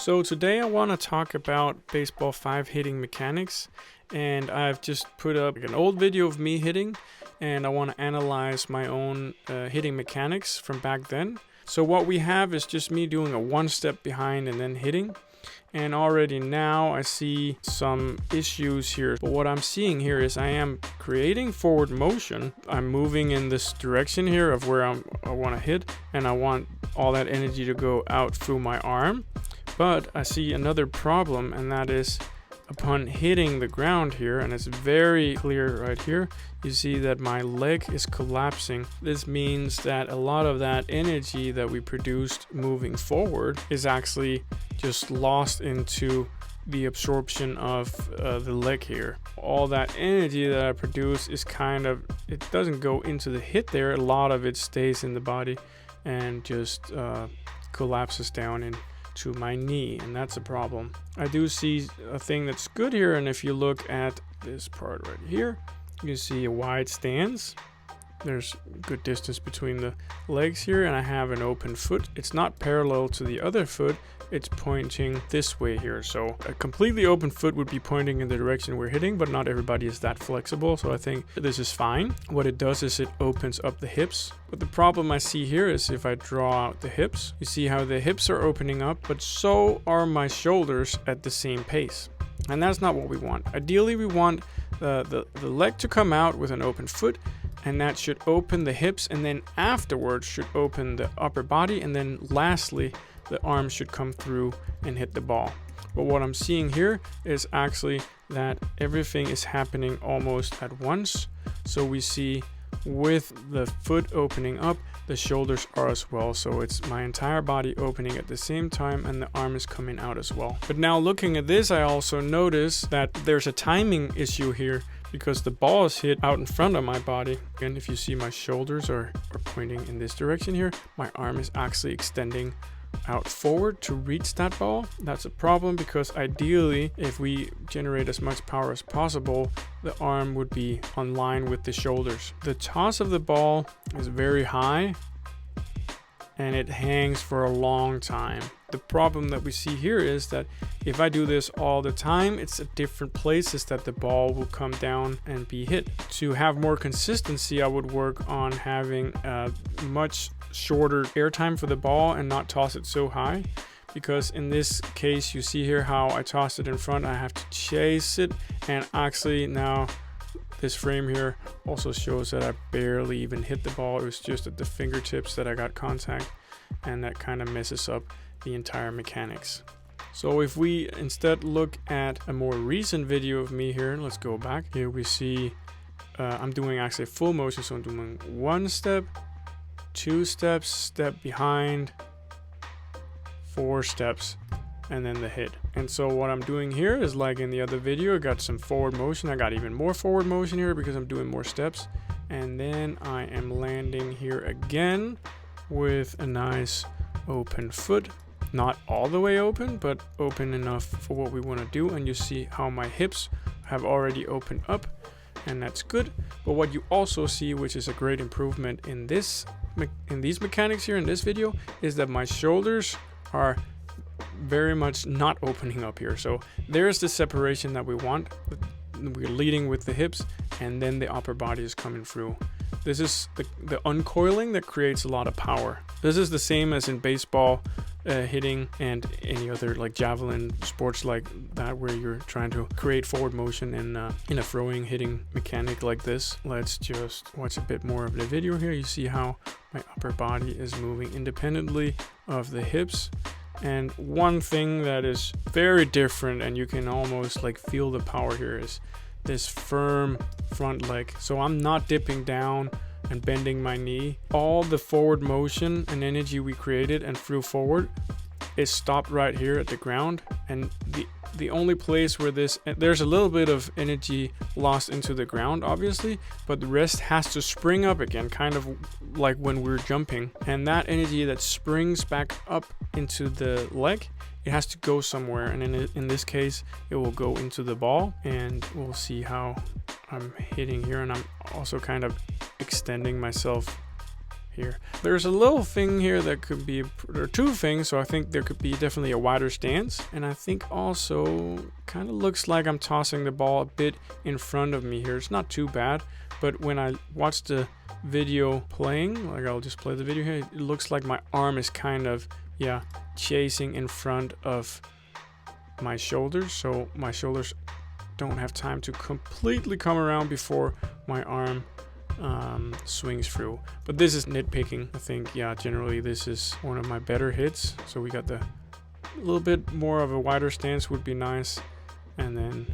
So today I want to talk about Baseball 5 hitting mechanics, and I've just put up an old video of me hitting, and I want to analyze my own hitting mechanics from back then. So what we have is just me doing a one step behind and then hitting, and already now I see some issues here. But what I'm seeing here is I am creating forward motion. I'm moving in this direction here of where I want to hit, and I want all that energy to go out through my arm. But I see another problem, and that is upon hitting the ground here, and it's very clear right here, you see that my leg is collapsing. This means that a lot of that energy that we produced moving forward is actually just lost into the absorption of the leg here. All that energy that I produce is it doesn't go into the hit there. A lot of it stays in the body and just collapses down into my knee, and that's a problem. I do see a thing that's good here, and if you look at this part right here, you see a wide stance. There's good distance between the legs here, and I have an open foot. It's not parallel to the other foot, it's pointing this way here. So a completely open foot would be pointing in the direction we're hitting, but not everybody is that flexible, so I think this is fine. What it does is it opens up the hips. But the problem I see here is if I draw out the hips, you see how the hips are opening up, but so are my shoulders at the same pace. And that's not what we want. Ideally, we want the leg to come out with an open foot, and that should open the hips, and then afterwards should open the upper body, and then lastly the arm should come through and hit the ball. But what I'm seeing here is actually that everything is happening almost at once. So we see with the foot opening up, the shoulders are as well. So it's my entire body opening at the same time, and the arm is coming out as well. But now looking at this, I also notice that there's a timing issue here, because the ball is hit out in front of my body. And if you see, my shoulders are pointing in this direction here, my arm is actually extending out forward to reach that ball. That's a problem, because ideally, if we generate as much power as possible, the arm would be on line with the shoulders. The toss of the ball is very high, and it hangs for a long time. The problem that we see here is that if I do this all the time, it's at different places that the ball will come down and be hit. To have more consistency, I would work on having a much shorter airtime for the ball and not toss it so high, because in this case you see here how I tossed it in front, I have to chase it, and actually now this frame here also shows that I barely even hit the ball. It was just at the fingertips that I got contact, and that kind of messes up the entire mechanics. So if we instead look at a more recent video of me here, let's go back. Here we see I'm doing actually full motion, so I'm doing one step, two steps, step behind, four steps, and then the hit. And so what I'm doing here is like in the other video, I got some forward motion. I got even more forward motion here because I'm doing more steps. And then I am landing here again with a nice open foot. Not all the way open, but open enough for what we want to do. And you see how my hips have already opened up, and that's good. But what you also see, which is a great improvement in these mechanics here in this video, is that my shoulders are very much not opening up here. So there's the separation that we want. We're leading with the hips, and then the upper body is coming through. This is the uncoiling that creates a lot of power. This is the same as in baseball hitting and any other like javelin sports like that, where you're trying to create forward motion in a throwing hitting mechanic like this. Let's just watch a bit more of the video here. You see how my upper body is moving independently of the hips. And one thing that is very different, and you can almost like feel the power here, is this firm front leg. So I'm not dipping down and bending my knee. All the forward motion and energy we created and threw forward is stopped right here at the ground. And the only place where there's a little bit of energy lost into the ground, obviously, but the rest has to spring up again, kind of like when we're jumping. And that energy that springs back up into the leg, it has to go somewhere, and in this case it will go into the ball. And we'll see how I'm hitting here, and I'm also kind of extending myself here. There's a little thing here that could be, there are two things, so I think there could be definitely a wider stance. And I think also kind of looks like I'm tossing the ball a bit in front of me here. It's not too bad, but when I watch the video playing, like I'll just play the video here, it looks like my arm is kind of, yeah, chasing in front of my shoulders, so my shoulders don't have time to completely come around before my arm swings through. But this is nitpicking. I think, yeah, generally this is one of my better hits. So we got the a little bit more of a wider stance would be nice, and then,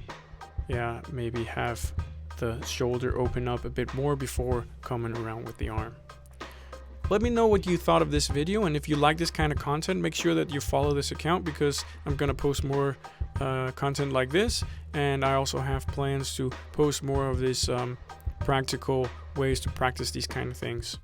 yeah, maybe have the shoulder open up a bit more before coming around with the arm. Let me know what you thought of this video, and if you like this kind of content, make sure that you follow this account, because I'm gonna post more content like this, and I also have plans to post more of this practical ways to practice these kind of things.